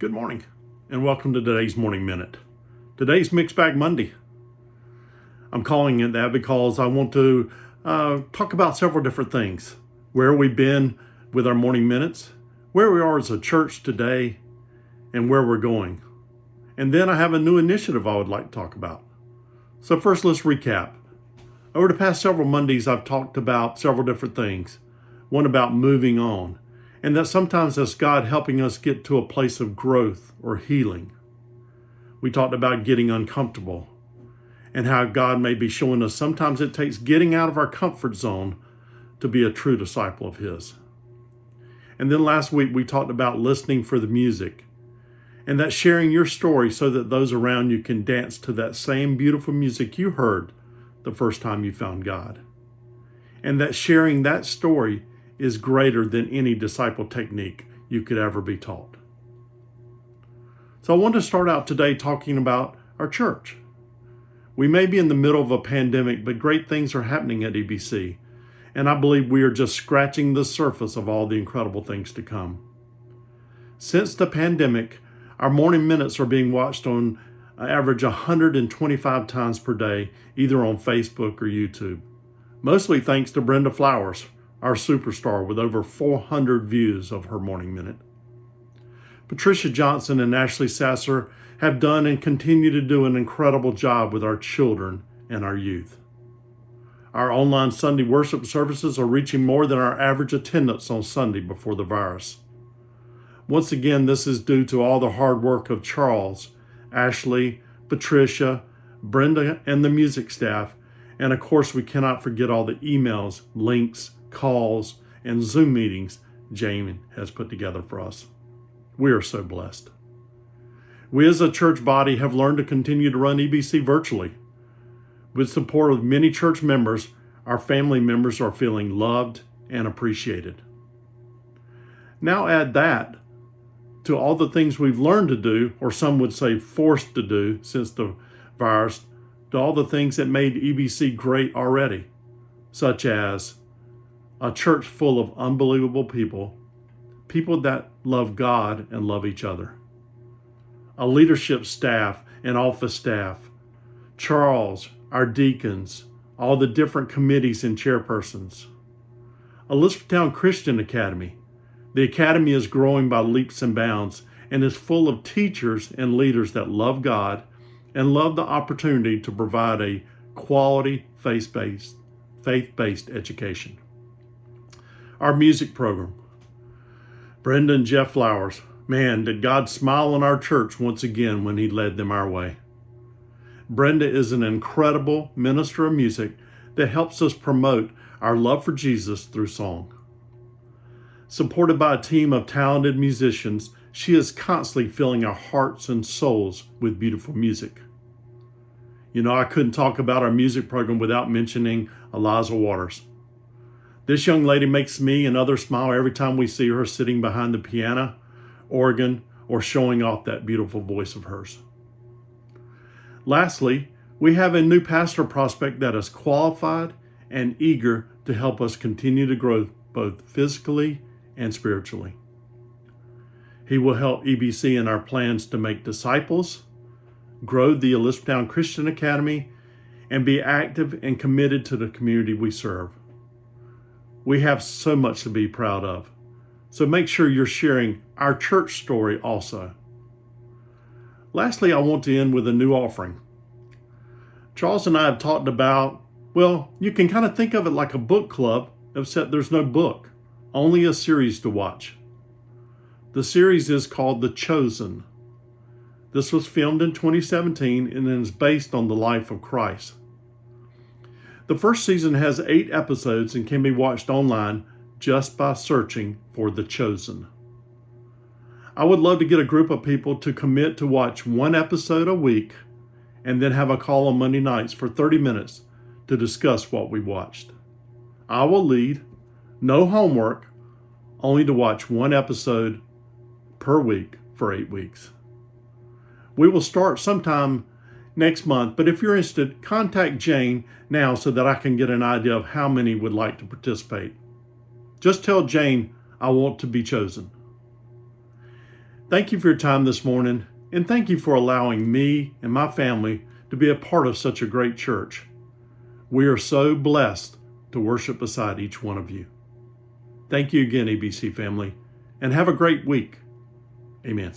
Good morning, and welcome to today's Morning Minute. Today's Mixed Bag Monday. I'm calling it that because I want to talk about several different things. Where we've been with our Morning Minutes, where we are as a church today, and where we're going. And then I have a new initiative I would like to talk about. So first, let's recap. Over the past several Mondays, I've talked about several different things. One about moving on, and that sometimes that's God helping us get to a place of growth or healing. We talked about getting uncomfortable and how God may be showing us sometimes it takes getting out of our comfort zone to be a true disciple of His. And then last week we talked about listening for the music and that sharing your story so that those around you can dance to that same beautiful music you heard the first time you found God. And that sharing that story is greater than any disciple technique you could ever be taught. So I want to start out today talking about our church. We may be in the middle of a pandemic, but great things are happening at EBC. And I believe we are just scratching the surface of all the incredible things to come. Since the pandemic, our morning minutes are being watched on an average 125 times per day, either on Facebook or YouTube. Mostly thanks to Brenda Flowers, our superstar, with over 400 views of her Morning Minute. Patricia Johnson and Ashley Sasser have done and continue to do an incredible job with our children and our youth. Our online Sunday worship services are reaching more than our average attendance on Sunday before the virus. Once again, this is due to all the hard work of Charles, Ashley, Patricia, Brenda, and the music staff. And of course, we cannot forget all the emails, links, calls, and Zoom meetings Jane has put together for us. We are so blessed. We as a church body have learned to continue to run EBC virtually. With support of many church members, our family members are feeling loved and appreciated. Now add that to all the things we've learned to do, or some would say forced to do since the virus, to all the things that made EBC great already, such as a church full of unbelievable people that love God and love each other, a leadership staff and office staff, Charles, our deacons, all the different committees and chairpersons, Elizabethtown Christian Academy. The academy is growing by leaps and bounds and is full of teachers and leaders that love God and love the opportunity to provide a quality faith-based education. Our music program. Brenda and Jeff Flowers. Man, did God smile on our church once again when He led them our way. Brenda is an incredible minister of music that helps us promote our love for Jesus through song. Supported by a team of talented musicians, she is constantly filling our hearts and souls with beautiful music. You know, I couldn't talk about our music program without mentioning Eliza Waters. This young lady makes me and others smile every time we see her sitting behind the piano, organ, or showing off that beautiful voice of hers. Lastly, we have a new pastor prospect that is qualified and eager to help us continue to grow both physically and spiritually. He will help EBC in our plans to make disciples, grow the Elizabethtown Christian Academy, and be active and committed to the community we serve. We have so much to be proud of. So make sure you're sharing our church story also. Lastly, I want to end with a new offering. Charles and I have talked about, well, you can kind of think of it like a book club, except there's no book, only a series to watch. The series is called The Chosen. This was filmed in 2017 and is based on the life of Christ. The first season has 8 episodes and can be watched online just by searching for The Chosen. I would love to get a group of people to commit to watch 1 episode a week and then have a call on Monday nights for 30 minutes to discuss what we watched. I will lead, no homework, only to watch 1 episode per week for 8 weeks. We will start sometime next month, but if you're interested, contact Jane now so that I can get an idea of how many would like to participate. Just tell Jane I want to be chosen. Thank you for your time this morning, and thank you for allowing me and my family to be a part of such a great church. We are so blessed to worship beside each one of you. Thank you again, EBC family, and have a great week. Amen.